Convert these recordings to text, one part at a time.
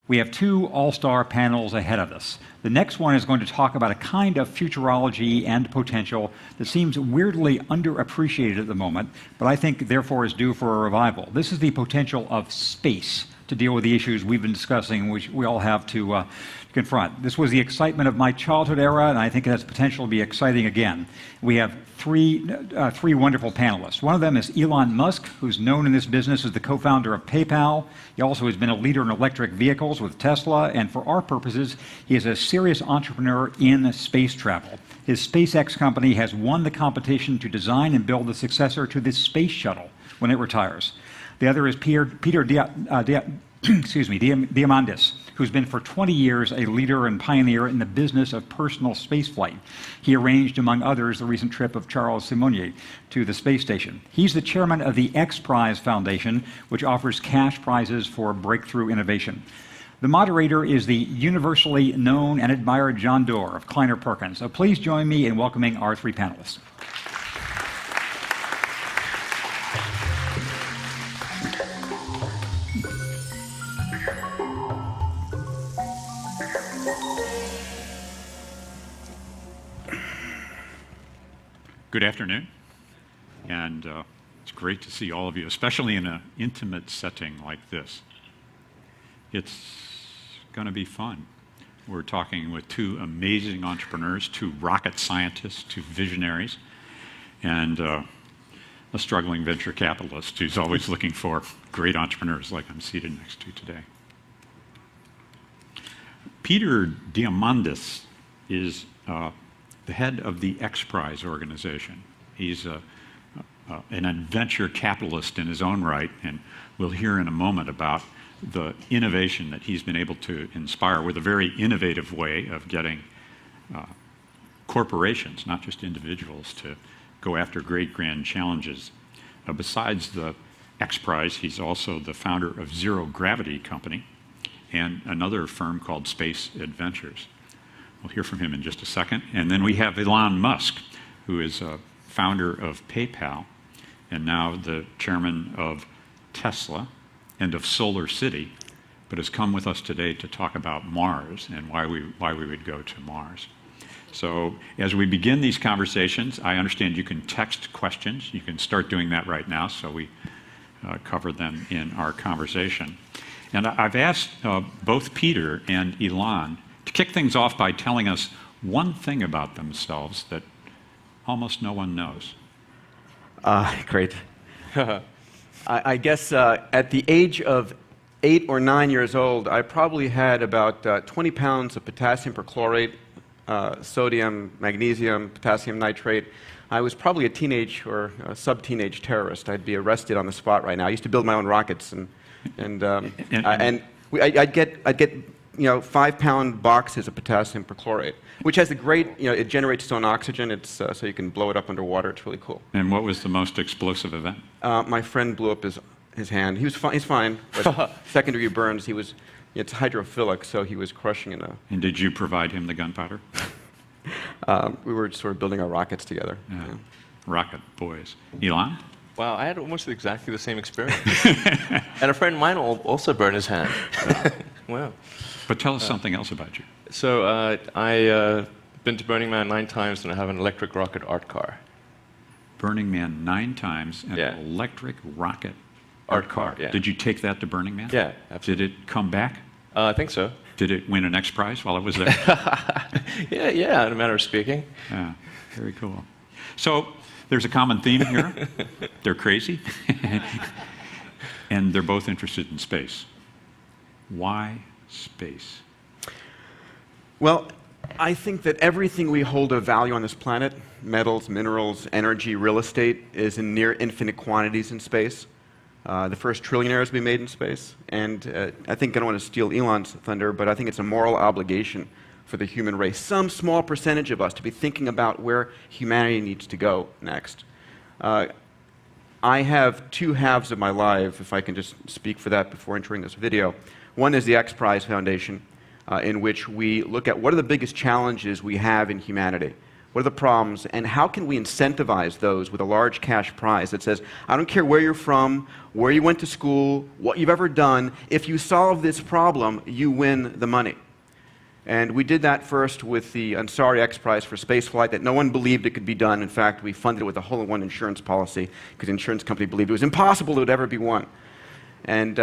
We have two all-star panels ahead of us. The next one is going to talk about a kind of futurology and potential that seems weirdly underappreciated at the moment, but I think therefore is due for a revival. This is the potential of space to deal with the issues we've been discussing, which we all have to confront. This was the excitement of my childhood era, and I think it has potential to be exciting again. We have three wonderful panelists. One of them is Elon Musk, who's known in this business as the co-founder of PayPal. He also has been a leader in electric vehicles with Tesla, and for our purposes, he is a serious entrepreneur in space travel. His SpaceX company has won the competition to design and build the successor to the space shuttle when it retires. The other is Peter Diamandis, who's been for 20 years a leader and pioneer in the business of personal spaceflight. He arranged, among others, the recent trip of Charles Simonyi to the space station. He's the chairman of the X Prize Foundation, which offers cash prizes for breakthrough innovation. The moderator is the universally known and admired John Doerr of Kleiner Perkins. So please join me in welcoming our three panelists. Good afternoon, and it's great to see all of you, especially in an intimate setting like this. It's going to be fun. We're talking with two amazing entrepreneurs, two rocket scientists, two visionaries, and a struggling venture capitalist who's always looking for great entrepreneurs like I'm seated next to today. Peter Diamandis is the head of the X Prize organization. He's an adventure capitalist in his own right, and we'll hear in a moment about the innovation that he's been able to inspire with a very innovative way of getting corporations, not just individuals, to go after great grand challenges. Besides the X Prize, he's also the founder of Zero Gravity Company and another firm called Space Adventures. We'll hear from him in just a second. And then we have Elon Musk, who is a founder of PayPal and now the chairman of Tesla and of Solar City, but has come with us today to talk about Mars and why we would go to Mars. So as we begin these conversations, I understand you can text questions. You can start doing that right now, so we cover them in our conversation. And I've asked both Peter and Elon to kick things off by telling us one thing about themselves that almost no one knows. Great. I guess at the age of 8 or 9 years old, I probably had about 20 pounds of potassium perchlorate, sodium, magnesium, potassium nitrate. I was probably a teenage or a sub-teenage terrorist. I'd be arrested on the spot right now. I used to build my own rockets, and I'd get 5-pound boxes of potassium perchlorate, which has a great, it generates its own oxygen. It's so you can blow it up underwater. It's really cool. And what was the most explosive event? My friend blew up his hand. He's fine, but second-degree burns. It's hydrophilic, so he was crushing it. And did you provide him the gunpowder? We were sort of building our rockets together. Yeah. Rocket boys. Elon? Wow, I had almost exactly the same experience. And a friend of mine also burned his hand. Wow. But tell us something else about you. So I've been to Burning Man 9 times, and I have an electric rocket art car. Burning Man 9 times, and an electric rocket art car. Yeah. Did you take that to Burning Man? Yeah, absolutely. Did it come back? I think so. Did it win an X Prize while it was there? yeah, in a manner of speaking. Yeah, very cool. So there's a common theme here. They're crazy, and they're both interested in space. Why space? Well, I think that everything we hold of value on this planet, metals, minerals, energy, real estate, is in near infinite quantities in space. The first trillionaires will be made in space. And I think I don't want to steal Elon's thunder, but I think it's a moral obligation for the human race, some small percentage of us, to be thinking about where humanity needs to go next. I have two halves of my life, if I can just speak for that before entering this video. One is the X Prize Foundation, in which we look at what are the biggest challenges we have in humanity. What are the problems? And how can we incentivize those with a large cash prize that says, I don't care where you're from, where you went to school, what you've ever done, if you solve this problem, you win the money. And we did that first with the Ansari X Prize for spaceflight that no one believed it could be done. In fact, we funded it with a hole-in-one insurance policy because the insurance company believed it was impossible it would ever be won. And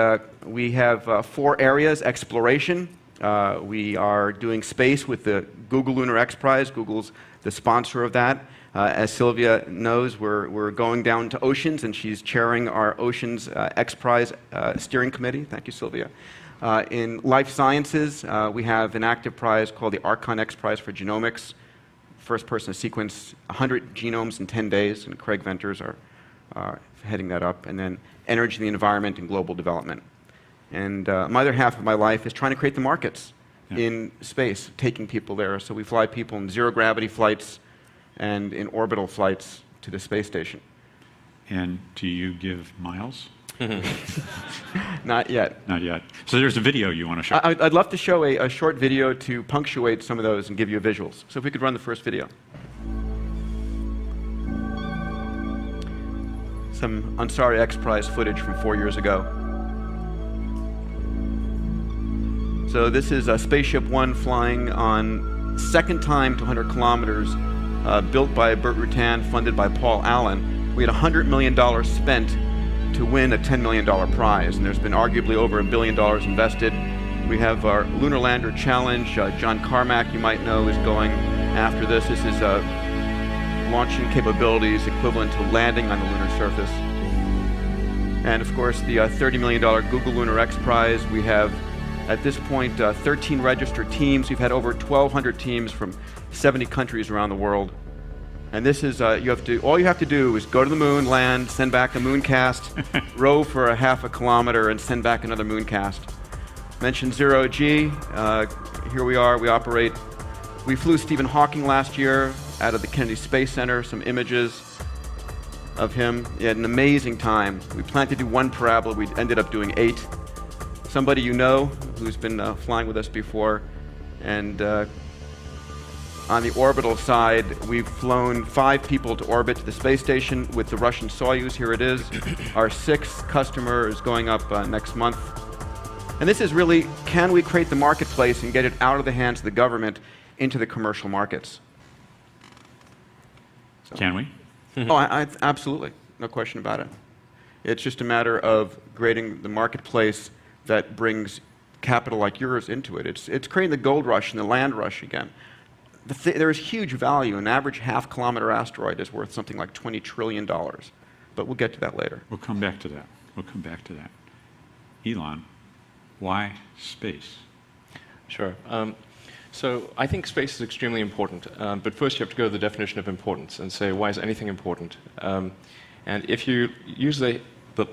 we have 4 areas: exploration. We are doing space with the Google Lunar X Prize. Google's the sponsor of that. As Sylvia knows, we're going down to oceans, and she's chairing our Oceans X Prize steering committee. Thank you, Sylvia. In life sciences, we have an active prize called the Archon X Prize for genomics. First person to sequence 100 genomes in 10 days, and Craig Venters are heading that up. And then energy, the environment, and global development. And my other half of my life is trying to create the markets in space, taking people there. So we fly people in zero-gravity flights and in orbital flights to the space station. And do you give miles? Not yet. Not yet. So there's a video you want to show. I'd love to show a short video to punctuate some of those and give you visuals. So if we could run the first video. Some Ansari X Prize footage from 4 years ago. So this is Spaceship One flying on second time to 100 kilometers, built by Burt Rutan, funded by Paul Allen. We had $100 million spent to win a $10 million prize, and there's been arguably over $1 billion invested. We have our Lunar Lander Challenge. John Carmack, you might know, is going after this. This is launching capabilities equivalent to landing on the lunar surface. And of course, the $30 million Google Lunar X Prize. We have, at this point, 13 registered teams. We've had over 1,200 teams from 70 countries around the world. And this is, all you have to do is go to the moon, land, send back a mooncast, row for a half a kilometer, and send back another mooncast. Mentioned Zero G. Here we are. We flew Stephen Hawking last year out of the Kennedy Space Center. Some images of him. He had an amazing time. We planned to do 1 parabola. We ended up doing 8. Somebody you know who's been flying with us before. And on the orbital side, we've flown 5 people to orbit to the space station with the Russian Soyuz. Here it is. Our 6th customer is going up next month. And this is really, can we create the marketplace and get it out of the hands of the government into the commercial markets? So. Can we? Oh, absolutely. No question about it. It's just a matter of creating the marketplace that brings capital like yours into it. It's creating the gold rush and the land rush again. There is huge value. An average half-kilometer asteroid is worth something like $20 trillion. But we'll get to that later. We'll come back to that. We'll come back to that. Elon, why space? Sure. So I think space is extremely important. But first you have to go to the definition of importance and say, why is anything important? And if you use the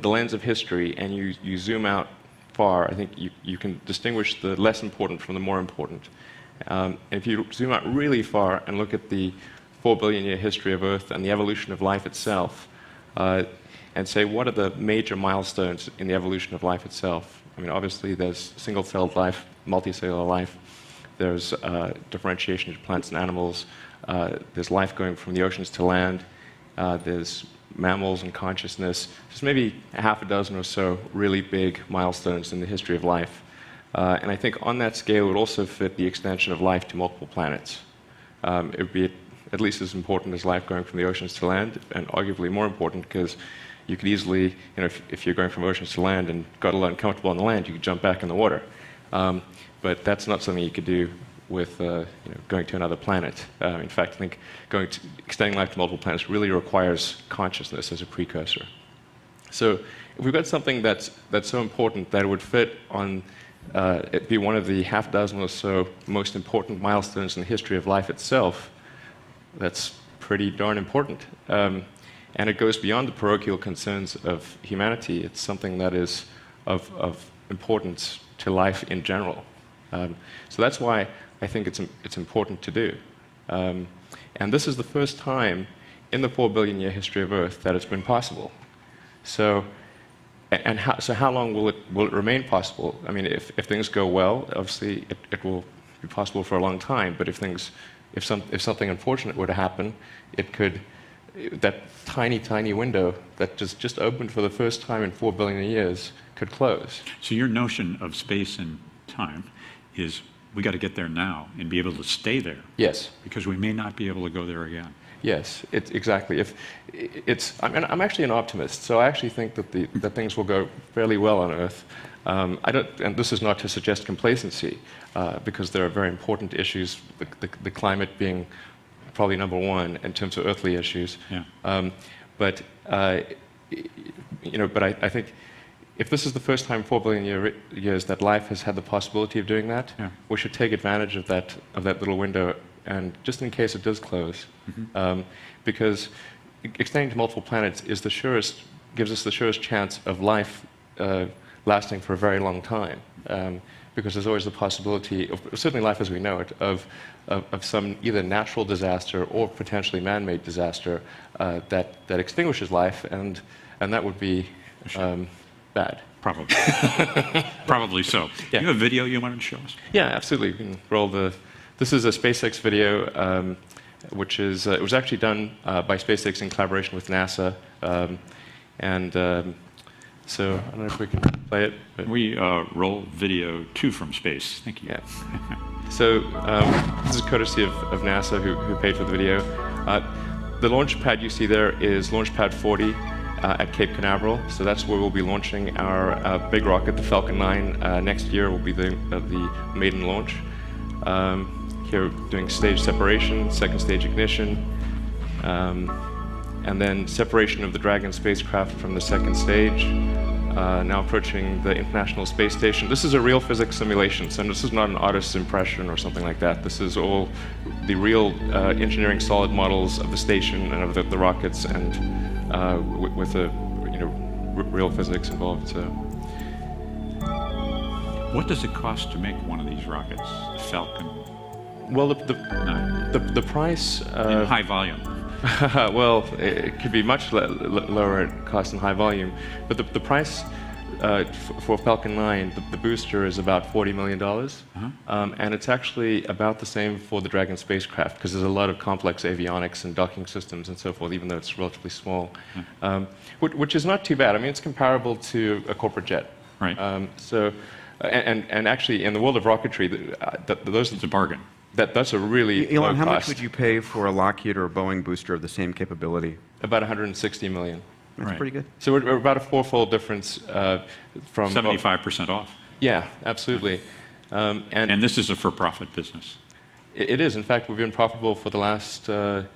lens of history and you zoom out far, I think you can distinguish the less important from the more important. And if you zoom out really far and look at the 4 billion year history of Earth and the evolution of life itself, and say, what are the major milestones in the evolution of life itself? I mean, obviously there's single-celled life, multicellular life, there's differentiation of plants and animals, there's life going from the oceans to land, there's mammals and consciousness. There's maybe half a dozen or so really big milestones in the history of life. And I think on that scale, it would also fit the extension of life to multiple planets. It would be at least as important as life going from the oceans to land, and arguably more important because you could easily, if you're going from oceans to land and got a lot uncomfortable on the land, you could jump back in the water. But that's not something you could do with going to another planet. In fact, I think extending life to multiple planets really requires consciousness as a precursor. So if we've got something that's so important that it would fit on it'd be one of the half dozen or so most important milestones in the history of life itself, that's pretty darn important. And it goes beyond the parochial concerns of humanity. It's something that is of importance to life in general. So that's why I think it's important to do. And this is the first time in the 4 billion year history of Earth that it's been possible. So how long will it remain possible? I mean, if things go well, obviously it will be possible for a long time. But if things if something unfortunate were to happen, that tiny window that just opened for the first time in 4 billion years could close. So your notion of space and time is we got to get there now and be able to stay there. Yes. Because we may not be able to go there again. Yes, exactly. I'm actually an optimist, so I actually think that things will go fairly well on Earth. And this is not to suggest complacency, because there are very important issues, the climate being probably number one in terms of earthly issues. Yeah. But I think if this is the first time in 4 billion years that life has had the possibility of doing that, yeah, we should take advantage of that little window, and just in case it does close, because extending to multiple planets gives us the surest chance of life lasting for a very long time, because there's always the possibility, certainly life as we know it, of some either natural disaster or potentially man-made disaster that extinguishes life, and that would be bad. Probably. Probably so. Yeah. You have a video you wanted to show us? Yeah, absolutely. We can roll this is a SpaceX video, which is it was actually done by SpaceX in collaboration with NASA, so I don't know if we can play it. But We roll video 2 from space. Thank you. yeah. So this is courtesy of NASA, who paid for the video. The launch pad you see there is Launch Pad 40 at Cape Canaveral. So that's where we'll be launching our big rocket, the Falcon 9. Next year will be the maiden launch. Here doing stage separation, second stage ignition, and then separation of the Dragon spacecraft from the second stage. Now approaching the International Space Station. This is a real physics simulation, so this is not an artist's impression or something like that. This is all the real engineering solid models of the station and of the rockets, and with real physics involved. So. What does it cost to make one of these rockets, the Falcon? Well, the price in high volume. well, it could be much lower cost in high volume, but the price for Falcon 9, the booster, is about $40 million, and it's actually about the same for the Dragon spacecraft, because there's a lot of complex avionics and docking systems and so forth, even though it's relatively small, which is not too bad. I mean, it's comparable to a corporate jet. Right. And actually, in the world of rocketry, It's a bargain. That's a really Elon, low how much cost. would you pay for a Lockheed or a Boeing booster of the same capability? About 160 million. That's Right. pretty good. So we're about a fourfold difference from 75% off. Yeah, absolutely. And this is a for-profit business. It is. In fact, we've been profitable for the last 2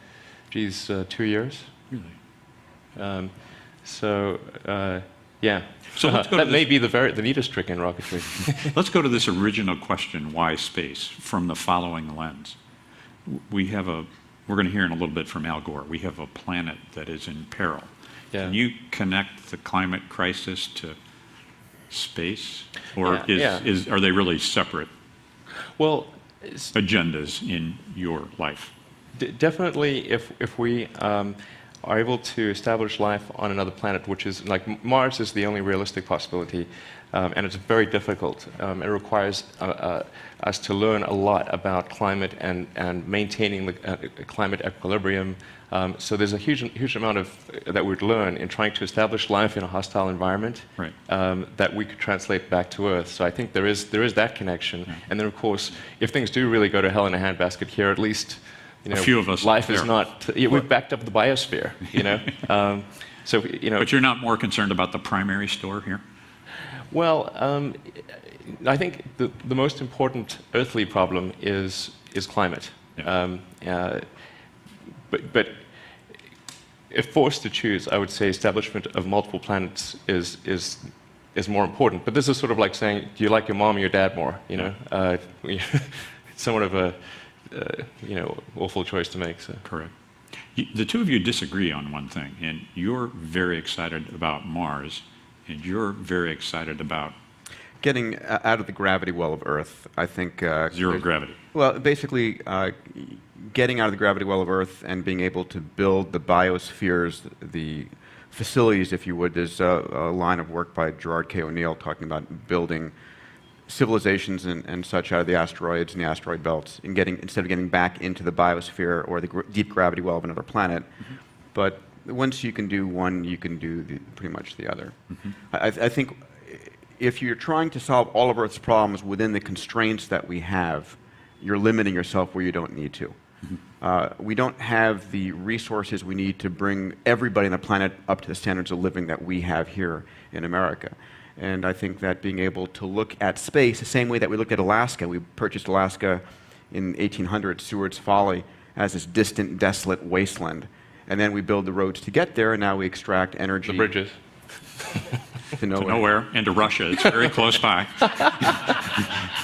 years. Really? Yeah. So let's go to that may be the neatest trick in rocketry. Let's go to this original question, why space, from the following lens. We're going to hear in a little bit from Al Gore, we have a planet that is in peril. Yeah. Can you connect the climate crisis to space? Or are they really separate Well, agendas in your life? definitely if we are able to establish life on another planet, which is like Mars is the only realistic possibility, and it's very difficult. It requires us to learn a lot about climate and maintaining the climate equilibrium. So there's a huge amount of that we'd learn in trying to establish life in a hostile environment, Right. that we could translate back to Earth. So I think there is that connection. Yeah. And then of course, if things do really go to hell in a handbasket here, at least a few of us life is there. not. We've backed up the biosphere, But you're not more concerned about the primary store here? Well, I think the most important earthly problem is climate. Yeah. But if forced to choose, I would say establishment of multiple planets is more important. But this is sort of like saying, do you like your mom or your dad more? It's somewhat of a awful choice to make. So. Correct. The two of you disagree on one thing, and you're very excited about Mars, and you're very excited about Getting out of the gravity well of Earth, I think. zero gravity. Well, basically, getting out of the gravity well of Earth and being able to build the biospheres, the facilities, if you would. There's a line of work by Gerard K. O'Neill talking about building civilizations and such out of the asteroids and the asteroid belts, and instead of getting back into the biosphere or the deep gravity well of another planet. But once you can do one, you can do pretty much the other. I think if you're trying to solve all of Earth's problems within the constraints that we have, you're limiting yourself where you don't need to. We don't have the resources we need to bring everybody on the planet up to the standards of living that we have here in America. And I think that being able to look at space the same way that we looked at Alaska, we purchased Alaska in 1800, Seward's Folly, as this distant, desolate wasteland. And then we build the roads to get there, and now we extract energy. The bridges. To nowhere. To nowhere, and to Russia. It's very close by.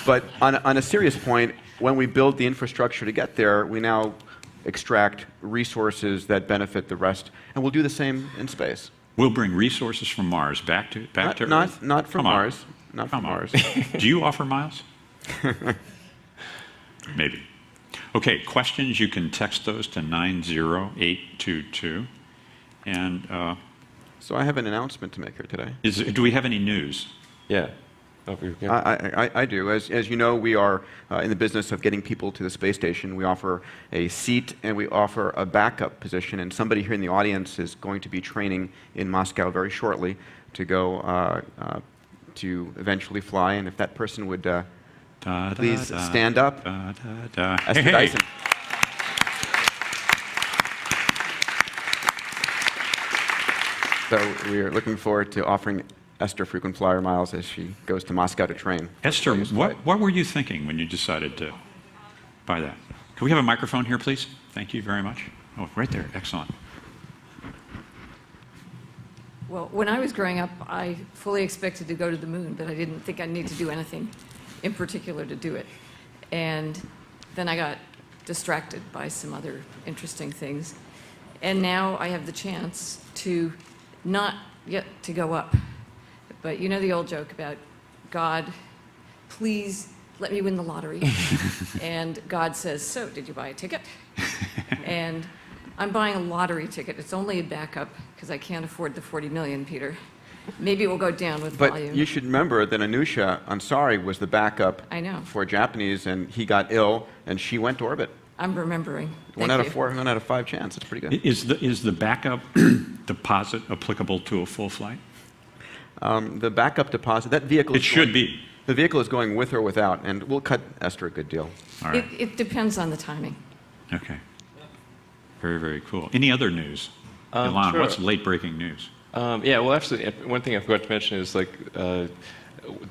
But on a serious point, when we build the infrastructure to get there, we now extract resources that benefit the rest, and we'll do the same in space. We'll bring resources from Mars back to Earth. Not from Mars. Not from Come on. Mars. Do you offer miles? Maybe. Okay, questions, you can text those to 90822. And So I have an announcement to make here today. do we have any news? Yeah. Oh, I do. As you know, we are in the business of getting people to the space station. We offer a seat and we offer a backup position. And somebody here in the audience is going to be training in Moscow very shortly to go to eventually fly. And if that person would please stand up. Esther Dyson. So we are looking forward to offering Esther frequent flyer miles as she goes to Moscow to train. Esther, what were you thinking when you decided to buy that? Can we have a microphone here, please? Thank you very much. Oh, right there. Excellent. Well, when I was growing up, I fully expected to go to the moon, but I didn't think I'd need to do anything in particular to do it. And then I got distracted by some other interesting things. And now I have the chance to not yet to go up. But you know the old joke about God, please let me win the lottery. And God says, so did you buy a ticket? And I'm buying a lottery ticket. It's only a backup because I can't afford the 40 million, Peter. Maybe it will go down with volume. But you should remember that Anusha Ansari was the backup for Japanese, and he got ill, and she went to orbit. I'm remembering. One out of 5 chance. It's pretty good. Is the backup deposit applicable to a full flight? The backup deposit, that vehicle. It should be. The vehicle is going with or without, and we'll cut Esther a good deal. All right. It depends on the timing. Okay. Very, very cool. Any other news? Elon, sure. what's late-breaking neuse? Yeah, well, actually, one thing I forgot to mention is like the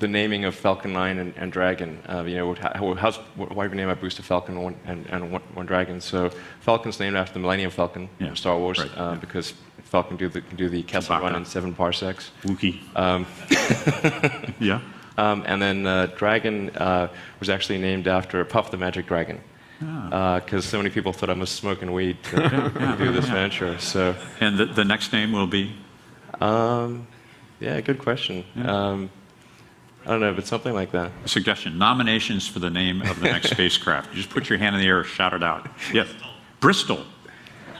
naming of Falcon 9 and Dragon. You know, why would you name a booster Falcon and one Dragon? So Falcon's named after the Millennium Falcon from Star Wars, right. Because Falcon can do the Kessel run in 7 parsecs. Wookiee. Yeah. And then Dragon was actually named after Puff the Magic Dragon. Because so many people thought I was smoking weed to do this venture. So. And the next name will be? Yeah, good question. Yeah. I don't know, but something like that. A suggestion: nominations for the name of the next spacecraft. You just put your hand in the air, shout it out. Yes, Bristol.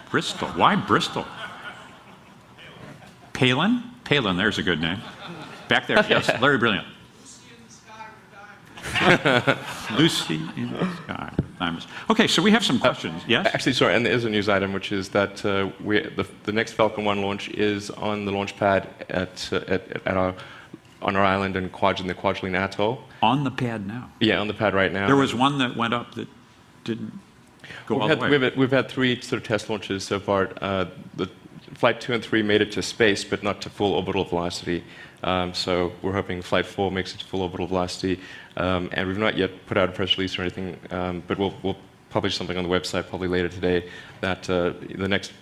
Bristol. Why Bristol? Palin. Palin. There's a good name. Back there. Yes, Larry Brilliant. Lucy in the sky. Okay, so we have some questions. Yes? Actually, sorry, and there is a news item, which is that the next Falcon 1 launch is on the launch pad on our island in the Kwajalein Atoll. On the pad now? Yeah, on the pad right now. There was one that went up that didn't go all the way. We've had 3 sort of test launches so far. The Flight 2 and 3 made it to space, but not to full orbital velocity. So we're hoping Flight 4 makes it to full orbital velocity. And we've not yet put out a press release or anything, but we'll publish something on the website probably later today that the next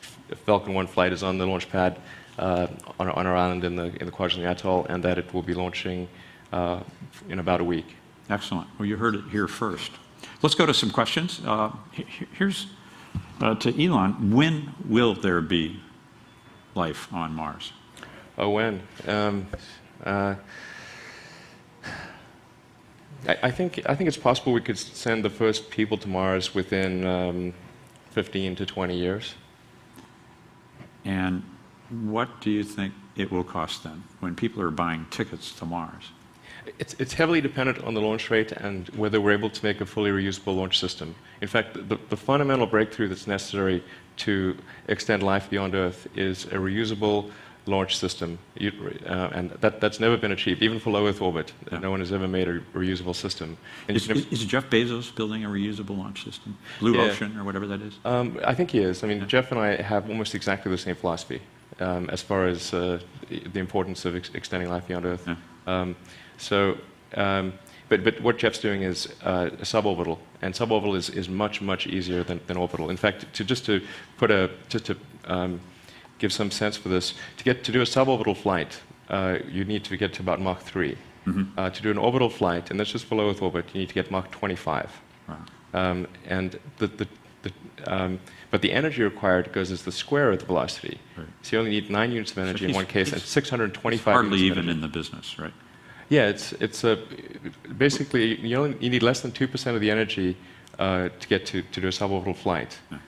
Falcon 1 flight is on the launch pad on our island in the Kwajalein Atoll, and that it will be launching in about a week. Excellent. Well, you heard it here first. Let's go to some questions. Here's to Elon. When will there be life on Mars? Oh, when? I think it's possible we could send the first people to Mars within 15 to 20 years. And what do you think it will cost then when people are buying tickets to Mars? It's heavily dependent on the launch rate and whether we're able to make a fully reusable launch system. In fact, the fundamental breakthrough that's necessary to extend life beyond Earth is a reusable launch system, and that's never been achieved, even for low Earth orbit. Yeah. No one has ever made a reusable system. And Is Jeff Bezos building a reusable launch system? Blue Yeah. Ocean or whatever that is? I think he is. I mean, Jeff and I have almost exactly the same philosophy as far as the importance of extending life beyond Earth. Yeah. But what Jeff's doing is suborbital, and suborbital is much easier than orbital. In fact, to give some sense for this, to do a suborbital flight, you need to get to about Mach 3. Mm-hmm. To do an orbital flight, and that's just below Earth orbit, you need to get Mach 25. Wow. But the energy required goes as the square of the velocity. Right. So you only need 9 units of energy in one case and 625 hardly units of even energy. in the business, right? Yeah, basically you need less than 2% of the energy to get to do a suborbital flight. Yeah.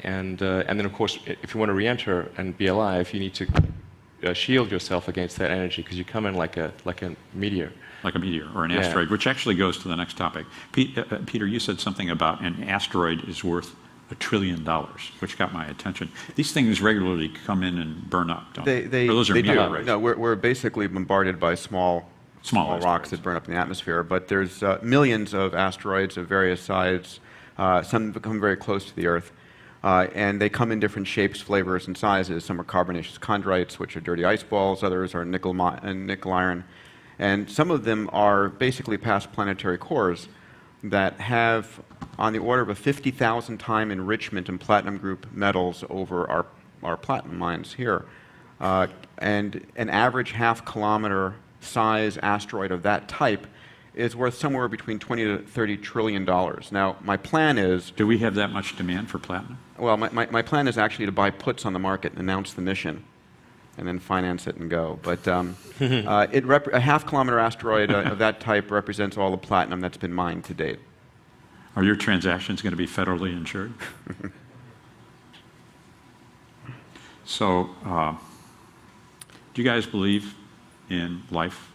And then, of course, if you want to re-enter and be alive, you need to shield yourself against that energy because you come in like a meteor. Like a meteor or an Yeah. asteroid, which actually goes to the next topic. Peter, you said something about an asteroid is worth $1 trillion, which got my attention. These things regularly come in and burn up, don't they? Or those are they do. meteorites. No, we're basically bombarded by small Small rocks asteroids. that burn up in the atmosphere. But there's millions of asteroids of various sizes. Some become very close to the Earth. And they come in different shapes, flavors, and sizes. Some are carbonaceous chondrites, which are dirty ice balls. Others are nickel iron. And some of them are basically past planetary cores that have on the order of a 50,000 time enrichment in platinum group metals over our platinum mines here. And an average half-kilometer size asteroid of that type is worth somewhere between $20 to $30 trillion. Now, my plan is... Do we have that much demand for platinum? Well, my plan is actually to buy puts on the market and announce the mission, and then finance it and go. But a half-kilometer asteroid of that type represents all the platinum that's been mined to date. Are your transactions going to be federally insured? So, do you guys believe in life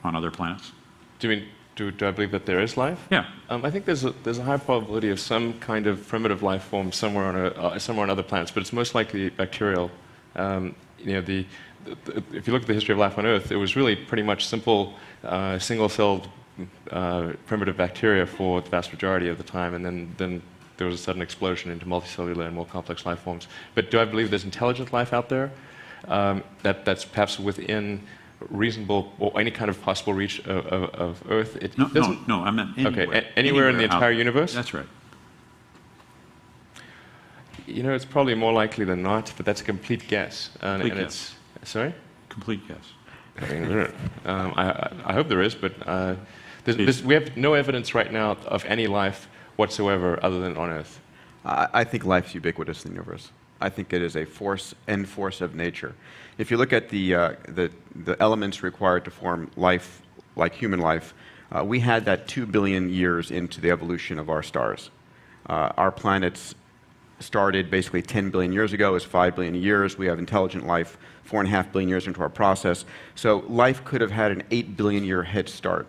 on other planets? Do you mean, do I believe that there is life? Yeah. I think there's a high probability of some kind of primitive life form somewhere on other planets, but it's most likely bacterial. If you look at the history of life on Earth, it was really pretty much simple, single-celled primitive bacteria for the vast majority of the time, and then there was a sudden explosion into multicellular and more complex life forms. But do I believe there's intelligent life out there that's perhaps within reasonable or any kind of possible reach of Earth? No, I meant anywhere. Okay, anywhere in the entire universe? That's right. It's probably more likely than not, but that's a complete guess. Complete guess. Sorry? Complete guess. I hope there is, but we have no evidence right now of any life whatsoever other than on Earth. I think life's ubiquitous in the universe. I think it is a force of nature. If you look at the elements required to form life, like human life, we had that 2 billion years into the evolution of our stars. Our planets started basically 10 billion years ago. It's 5 billion years. We have intelligent life 4.5 billion years into our process. So life could have had an 8 billion year head start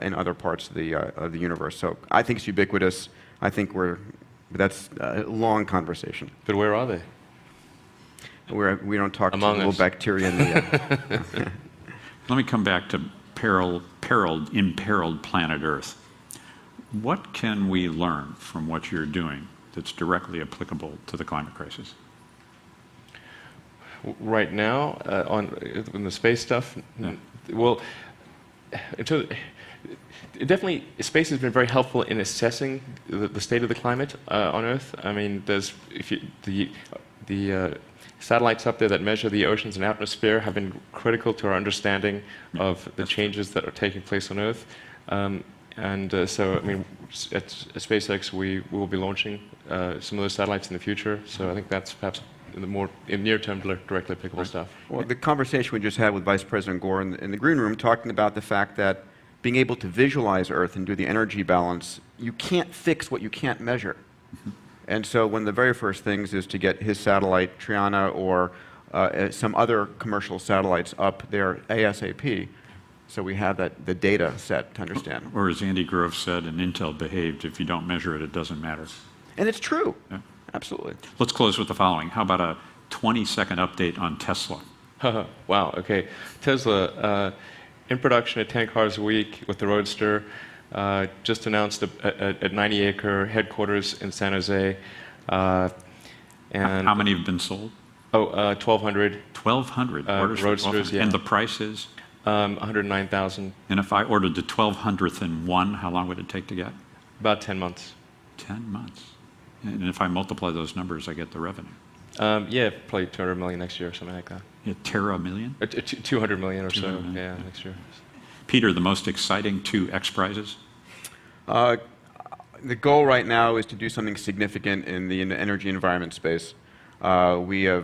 in other parts of the universe. So I think it's ubiquitous. I think that's a long conversation. But where are they? We don't talk Among to little us. bacteria in the... Let me come back to imperiled planet Earth. What can we learn from what you're doing that's directly applicable to the climate crisis? Right now, in the space stuff, Yeah. well, definitely, space has been very helpful in assessing the state of the climate on Earth. I mean, the satellites up there that measure the oceans and atmosphere have been critical to our understanding of the changes that are taking place on Earth. So, I mean, at SpaceX, we will be launching some of those satellites in the future. So I think that's perhaps in near term directly applicable stuff. Well, the conversation we just had with Vice President Gore in the green room, talking about the fact that being able to visualize Earth and do the energy balance, you can't fix what you can't measure. And so one of the very first things is to get his satellite, Triana, or some other commercial satellites up there ASAP So we have the data set to understand. Or as Andy Grove said, and Intel behaved, if you don't measure it, it doesn't matter. And it's true. Yeah. Absolutely. Let's close with the following. How about a 20-second update on Tesla? Wow, okay. Tesla, in production at 10 cars a week with the Roadster, just announced a 90-acre headquarters in San Jose. And How many have been sold? 1,200. 1,200 orders for Roadsters, 1,200. yeah. And the price is? 109,000. And if I ordered the 1,200th in one, how long would it take to get? About 10 months. 10 months. And if I multiply those numbers, I get the revenue. Yeah, probably 200 million next year or something like that. Yeah, Terra million? 200 million or 200 so, million, yeah, yeah. next year. Peter, the most exciting 2 X Prizes? The goal right now is to do something significant in the energy environment space. We're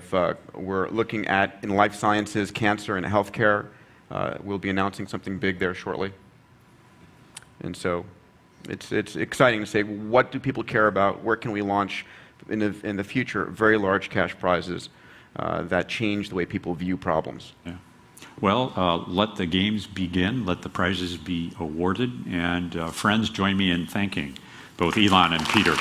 looking at, in life sciences, cancer, and healthcare. We'll be announcing something big there shortly. And so it's exciting to say, what do people care about? Where can we launch in the future very large cash prizes that change the way people view problems? Yeah. Well, let the games begin. Let the prizes be awarded. And friends, join me in thanking both Elon and Peter.